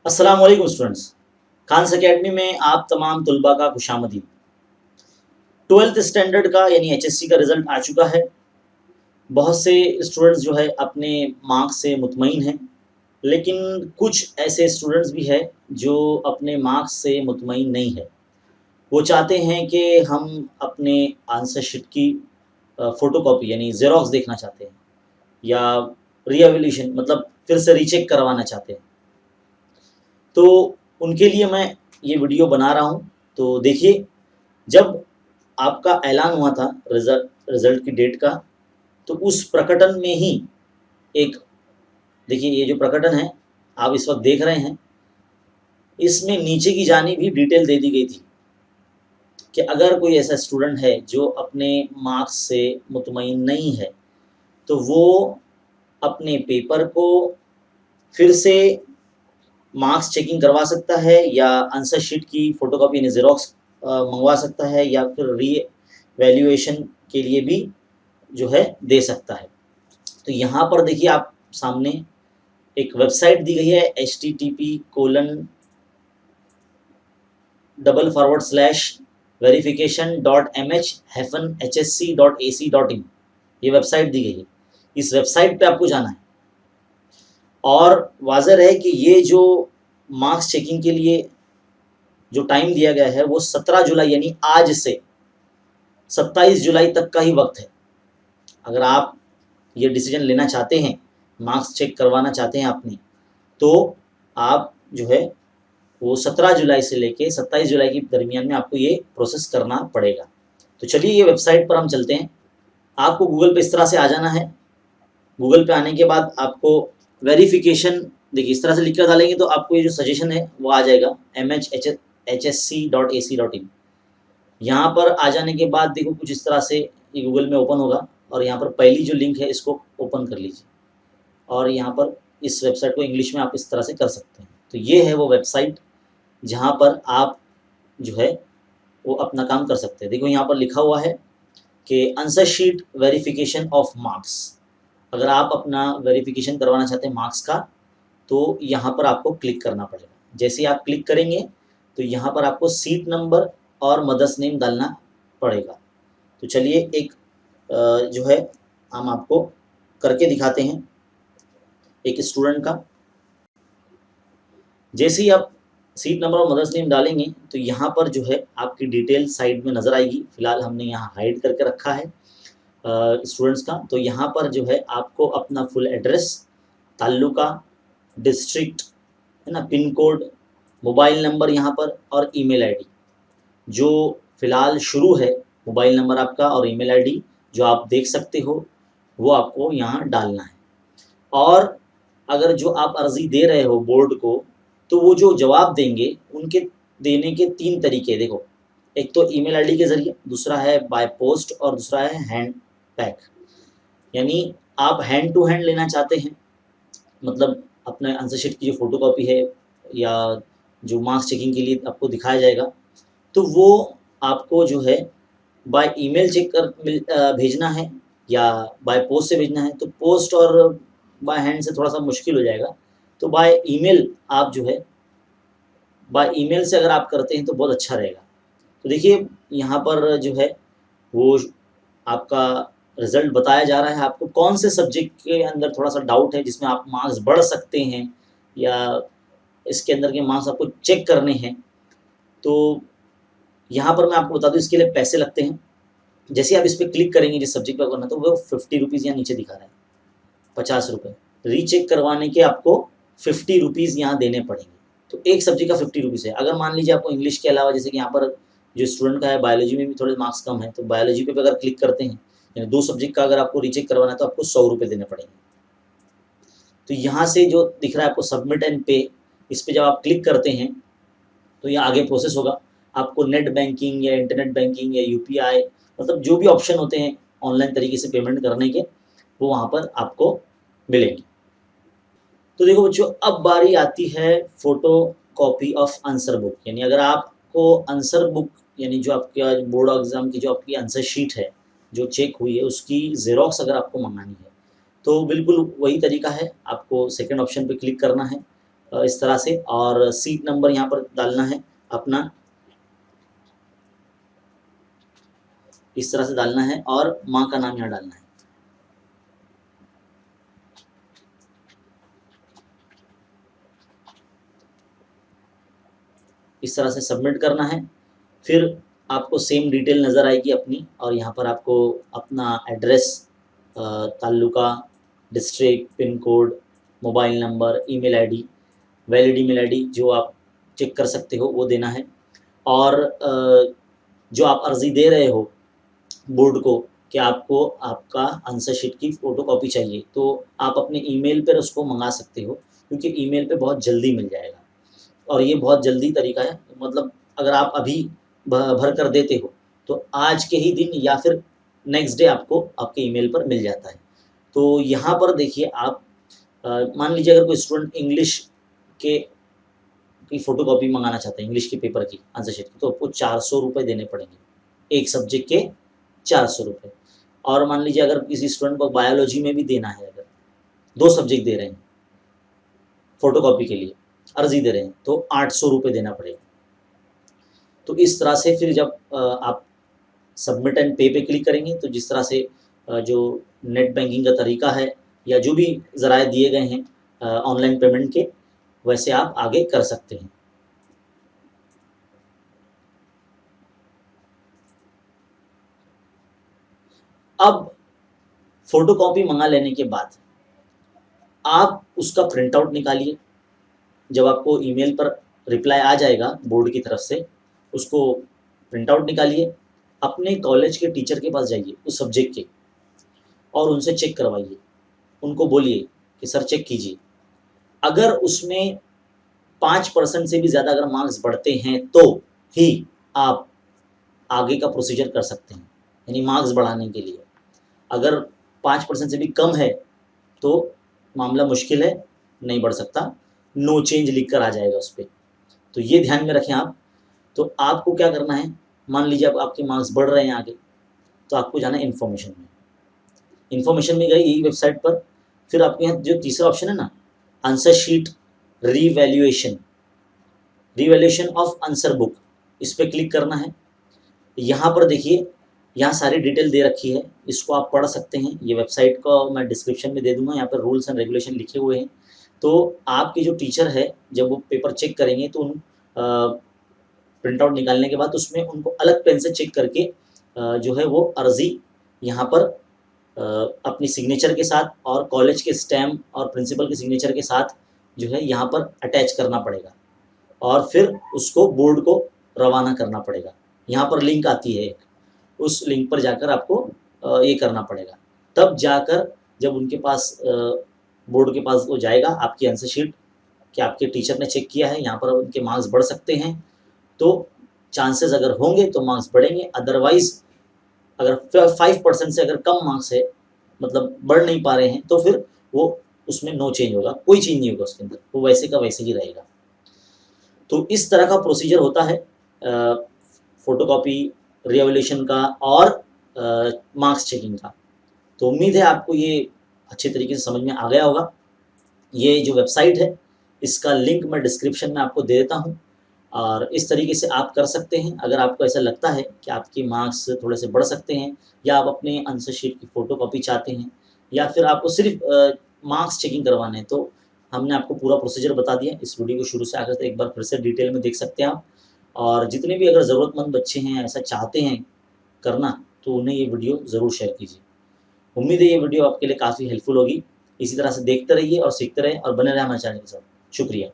अस्सलाम वालेकुम students. Khans academy में आप तमाम तुलबा का खुशामदीद। 12th स्टैंडर्ड का यानी एचएससी का रिज़ल्ट आ चुका है। बहुत से स्टूडेंट्स जो है अपने मार्क्स से मुतमईन हैं, लेकिन कुछ ऐसे स्टूडेंट्स भी हैं जो अपने मार्क्स से मुतमईन नहीं है। वो चाहते हैं कि हम अपने आंसर शीट की फ़ोटोकॉपी यानी ज़ेरॉक्स देखना चाहते हैं या रीएवैल्यूएशन मतलब फिर से रीचेक करवाना चाहते हैं। तो उनके लिए मैं ये वीडियो बना रहा हूँ। तो देखिए, जब आपका ऐलान हुआ था रिज़ल्ट की डेट का, तो उस प्रकटन में ही एक देखिए ये जो प्रकटन है, आप इस वक़्त देख रहे हैं, इसमें नीचे की जानिब ही डिटेल दे दी गई थी कि अगर कोई ऐसा स्टूडेंट है जो अपने मार्क्स से मुतमईन नहीं है, तो वो अपने पेपर को फिर से मार्क्स चेकिंग करवा सकता है या आंसर शीट की फ़ोटोकॉपी यानी ज़ेरॉक्स मँगवा सकता है या फिर रीवैल्यूएशन के लिए भी जो है दे सकता है। तो यहाँ पर देखिए आप सामने एक वेबसाइट दी गई है http://verification.mh-hsc.ac.in ये वेबसाइट दी गई है। इस वेबसाइट पे आपको जाना है और वाज़ह रहे कि ये जो मार्क्स चेकिंग के लिए जो टाइम दिया गया है वो 17 जुलाई यानी आज से 27 जुलाई तक का ही वक्त है। अगर आप ये डिसीजन लेना चाहते हैं, मार्क्स चेक करवाना चाहते हैं अपने, तो आप जो है वो 17 जुलाई से लेके 27 जुलाई के दरमियान में आपको ये प्रोसेस करना पड़ेगा। तो चलिए ये वेबसाइट पर हम चलते हैं। आपको गूगल पे इस तरह से आ जाना है। गूगल पे आने के बाद आपको वेरिफिकेशन देखिए इस तरह से लिख कर डालेंगे तो आपको ये जो सजेशन है वो आ जाएगा mhsc.ac.in। यहाँ पर आ जाने के बाद देखो कुछ इस तरह से ये गूगल में ओपन होगा और यहाँ पर पहली जो लिंक है इसको ओपन कर लीजिए और यहाँ पर इस वेबसाइट को इंग्लिश में आप इस तरह से कर सकते हैं। तो ये है वो वेबसाइट जहाँ पर आप जो है वो अपना काम कर सकते हैं। देखो यहाँ पर लिखा हुआ है कि answer sheet verification of marks. अगर आप अपना वेरिफिकेशन करवाना चाहते हैं मार्क्स का, तो यहाँ पर आपको क्लिक करना पड़ेगा। जैसे ही आप क्लिक करेंगे तो यहाँ पर आपको सीट नंबर और मदर्स नेम डालना पड़ेगा। तो चलिए एक जो है हम आपको करके दिखाते हैं एक स्टूडेंट का। जैसे ही आप सीट नंबर और मदर्स नेम डालेंगे तो यहाँ पर जो है आपकी डिटेल साइड में नज़र आएगी। फ़िलहाल हमने यहाँ हाइड करके रखा है स्टूडेंट्स का। तो यहाँ पर जो है आपको अपना फुल एड्रेस, ताल्लुका, डिस्ट्रिक्ट है ना, पिन कोड, मोबाइल नंबर यहाँ पर और ईमेल आईडी जो फ़िलहाल शुरू है, मोबाइल नंबर आपका और ईमेल आईडी जो आप देख सकते हो वो आपको यहाँ डालना है। और अगर जो आप अर्ज़ी दे रहे हो बोर्ड को, तो वो जो जवाब देंगे उनके देने के 3 तरीके देखो। एक तो ईमेल आईडी के ज़रिए, दूसरा है बाय पोस्ट और दूसरा है हैंड पैक। यानी आप हैंड टू हैंड लेना चाहते हैं, मतलब अपने आंसर शीट की जो फ़ोटोकॉपी है या जो मार्क्स चेकिंग के लिए आपको दिखाया जाएगा, तो वो आपको जो है बाय ईमेल भेजना है या बाय पोस्ट से भेजना है। तो पोस्ट और बाय हैंड से थोड़ा-सा मुश्किल हो जाएगा। तो बाय ईमेल आप जो है बाय ईमेल से अगर आप करते हैं तो बहुत अच्छा रहेगा। तो देखिए यहाँ पर जो है वो आपका रिज़ल्ट बताया जा रहा है। आपको कौन से सब्जेक्ट के अंदर थोड़ा-सा डाउट है जिसमें आप मार्क्स बढ़ सकते हैं या इसके अंदर के मार्क्स आपको चेक करने हैं। तो यहाँ पर मैं आपको बता दूँ इसके लिए पैसे लगते हैं। जैसे आप इस पे क्लिक करेंगे जिस सब्जेक्ट पर करना तो वो 50 रुपीज़ यहाँ नीचे दिखा रहा है, 50 रुपये। रीचेक करवाने के आपको 50 रुपीज़ यहाँ देने पड़ेंगे। तो एक सब्जेक्ट का 50 रुपीज़ है। अगर मान लीजिए आपको इंग्लिश के अलावा जैसे कि यहाँ पर जो स्टूडेंट का है बायोलॉजी में भी थोड़े मार्क्स कम है, तो बायोलॉजी पे अगर क्लिक करते हैं यानी 2 सब्जेक्ट का अगर आपको रीचेक करवाना है तो आपको 100 रुपये देने पड़ेंगे। तो यहाँ से जो दिख रहा है आपको सबमिट एंड पे, इस पे जब आप क्लिक करते हैं तो ये आगे प्रोसेस होगा। आपको नेट बैंकिंग या इंटरनेट बैंकिंग या यूपीआई मतलब जो भी ऑप्शन होते हैं ऑनलाइन तरीके से पेमेंट करने के, वो वहाँ पर आपको मिलेंगे। तो देखो बच्चों, अब बारी आती है photo copy of answer book. यानी अगर आपको आंसर बुक यानी जो आपका बोर्ड एग्ज़ाम की जो आपकी आंसर शीट है, जो चेक हुई है, उसकी ज़ेरॉक्स अगर आपको मँगानी है, तो बिल्कुल वही तरीका है। आपको सेकंड ऑप्शन पे क्लिक करना है इस तरह से, और सीट नंबर यहाँ पर डालना है अपना, इस तरह से डालना है, और माँ का नाम यहाँ डालना है। इस तरह से सबमिट करना है। फिर आपको सेम डिटेल नज़र आएगी अपनी, और यहाँ पर आपको अपना address, taluka, district, pin code, mobile number, email ID, valid email ID जो आप चेक कर सकते हो वो देना है। और जो आप अर्ज़ी दे रहे हो बोर्ड को कि आपको आपका आंसर शीट की फ़ोटोकॉपी चाहिए, तो आप अपने ईमेल पर उसको मंगा सकते हो, क्योंकि ईमेल पे बहुत जल्दी मिल जाएगा, और ये बहुत जल्दी तरीका है। मतलब अगर आप अभी भर कर देते हो तो आज के ही दिन या फिर नेक्स्ट डे आपको आपके ईमेल पर मिल जाता है। तो यहाँ पर देखिए आप मान लीजिए अगर कोई स्टूडेंट इंग्लिश के की फ़ोटोकॉपी मंगाना चाहता है, इंग्लिश के पेपर की आंसर शीट की, तो आपको 400 रुपये देने पड़ेंगे, एक सब्जेक्ट के 400 रुपये। और मान लीजिए अगर किसी स्टूडेंट को बायोलॉजी में भी देना है, अगर 2 सब्जेक्ट दे रहे हैं फ़ोटोकॉपी के लिए, अर्ज़ी दे रहे हैं, तो 800 रुपये देना पड़ेगा। तो इस तरह से फिर जब आप सबमिट एंड पे पे क्लिक करेंगे, तो जिस तरह से जो नेट बैंकिंग का तरीका है या जो भी ज़राए दिए गए हैं ऑनलाइन पेमेंट के, वैसे आप आगे कर सकते हैं। अब फ़ोटोकॉपी मंगा लेने के बाद आप उसका प्रिंट आउट निकालिए। जब आपको ईमेल पर रिप्लाई आ जाएगा बोर्ड की तरफ से, उसको प्रिंट आउट निकालिए, अपने कॉलेज के टीचर के पास जाइए उस सब्जेक्ट के, और उनसे चेक करवाइए। उनको बोलिए कि सर चेक कीजिए, अगर उसमें 5% से भी ज़्यादा अगर मार्क्स बढ़ते हैं तो ही आप आगे का प्रोसीजर कर सकते हैं, यानी मार्क्स बढ़ाने के लिए। अगर 5% से भी कम है तो मामला मुश्किल है, नहीं बढ़ सकता, नो चेंज लिख कर आ जाएगा उस पर। तो ये ध्यान में रखें आप। तो आपको क्या करना है, मान लीजिए अब आपके मार्क्स बढ़ रहे हैं आगे, तो आपको जाना है इन्फॉर्मेशन में। इन्फॉर्मेशन में गए यही वेबसाइट पर, फिर आपके यहाँ जो तीसरा ऑप्शन है ना, answer sheet revaluation, revaluation of answer book, इस पर क्लिक करना है। यहाँ पर देखिए, यहाँ सारी डिटेल दे रखी है, इसको आप पढ़ सकते हैं। ये वेबसाइट को मैं डिस्क्रिप्शन में दे दूँगा, यहाँ पर रूल्स एंड रेगुलेशन लिखे हुए हैं। तो आपके जो टीचर है जब वो पेपर चेक करेंगे तो उन प्रिंट आउट निकालने के बाद उसमें उनको अलग पेन से चेक करके जो है वो अर्ज़ी यहाँ पर अपनी सिग्नेचर के साथ और कॉलेज के स्टैम्प और प्रिंसिपल के सिग्नेचर के साथ जो है यहाँ पर अटैच करना पड़ेगा, और फिर उसको बोर्ड को रवाना करना पड़ेगा। यहाँ पर लिंक आती है एक, उस लिंक पर जाकर आपको ये करना पड़ेगा। तब जाकर जब उनके पास बोर्ड के पास वो जाएगा आपकी आंसर शीट कि आपके टीचर ने चेक किया है, यहाँ पर उनके मार्क्स बढ़ सकते हैं, तो चांसेस अगर होंगे तो मार्क्स बढ़ेंगे, अदरवाइज़ अगर 5% से अगर कम मार्क्स है, मतलब बढ़ नहीं पा रहे हैं, तो फिर वो उसमें नो चेंज होगा, कोई चेंज नहीं होगा उसके अंदर, वो वैसे का वैसे ही रहेगा। तो इस तरह का प्रोसीजर होता है फ़ोटोकॉपी, रिवैल्यूएशन का और मार्क्स चेकिंग का। तो उम्मीद है आपको ये अच्छे तरीके से समझ में आ गया होगा। ये जो वेबसाइट है इसका लिंक मैं डिस्क्रिप्शन में आपको दे देता हूँ, और इस तरीके से आप कर सकते हैं। अगर आपको ऐसा लगता है कि आपके मार्क्स थोड़े से बढ़ सकते हैं, या आप अपने आंसर शीट की फ़ोटोकॉपी चाहते हैं, या फिर आपको सिर्फ मार्क्स चेकिंग करवाने हैं, तो हमने आपको पूरा प्रोसीजर बता दिया। इस वीडियो को शुरू से आखिर तक एक बार फिर से डिटेल में देख सकते हैं आप। और जितने भी अगर ज़रूरतमंद बच्चे हैं, ऐसा चाहते हैं करना, तो उन्हें ये वीडियो ज़रूर शेयर कीजिए। उम्मीद है ये वीडियो आपके लिए काफ़ी हेल्पफुल होगी। इसी तरह से देखते रहिए और सीखते रहें, और बने रहें हमारे चैनल के साथ। शुक्रिया।